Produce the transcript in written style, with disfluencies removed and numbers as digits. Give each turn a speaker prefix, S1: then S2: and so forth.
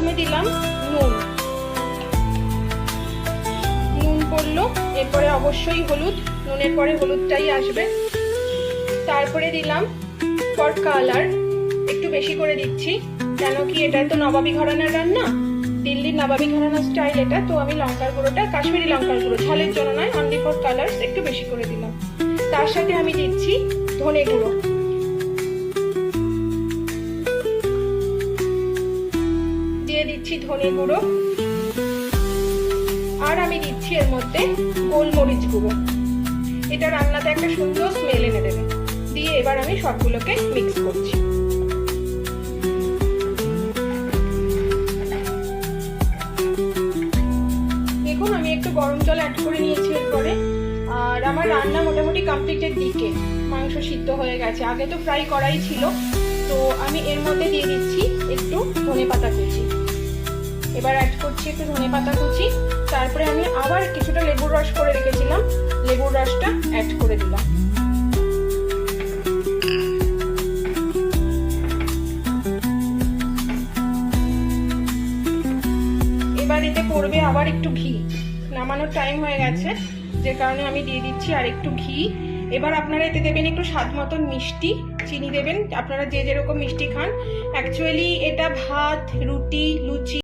S1: প্রথমে দিলাম নুন পড়লো, এরপরে অবশ্যই হলুদ, নুনের পরে হলুদটাই আসবে। তারপরে দিলাম ফর কালার, একটু বেশি করে দিচ্ছি, কেন কি এটা তো নবাবী ঘরানার রান্না, দিল্লির নবাবী ঘরানার স্টাইল এটা, তো আমি লঙ্কার গুঁড়োটা কাশ্মীরি লঙ্কার গুঁড়ো, ঝালের জন্য নয়, অনলি ফর কালার্স, একটু বেশি করে দিলাম। তার সাথে আমি দিচ্ছি ধনে গুঁড়ো, দিয়ে দিচ্ছি ধনে গুঁড়ো, আর আমি দিচ্ছি এর মধ্যে গোলমরিচ গুঁড়ো, এটা রান্নাতে একটা সুন্দর স্মেল এনে দেবে। দিয়ে এবার আমি সবগুলোকে মিক্স করছি। দেখুন আমি একটু গরম জল অ্যাড করে নিয়েছি এরপরে, আর আমার রান্না মোটামুটি কমপ্লিটের দিকে, মাংস সিদ্ধ হয়ে গেছে, আগে তো ফ্রাই করাই ছিল। তো আমি এর মধ্যে দিয়ে দিচ্ছি একটু ধনেপাতা কুচি, এবার অ্যাড করছি একটু ধনেপাতা কুচি, তারপরে আমি আবার কিছুটা লেবুর রস করে রেখেছিলাম, লেবুর রসটা অ্যাড করে দিলাম। এবার এতে পড়বে আবার একটু ঘি, নামানোর টাইম হয়ে গেছে যে কারণে আমি দিয়ে দিচ্ছি আর একটু ঘি। এবার আপনারা এতে দেবেন একটু স্বাদ মতন মিষ্টি, চিনি দেবেন আপনারা যে যেরকম মিষ্টি খান। অ্যাকচুয়ালি এটা ভাত, রুটি, লুচি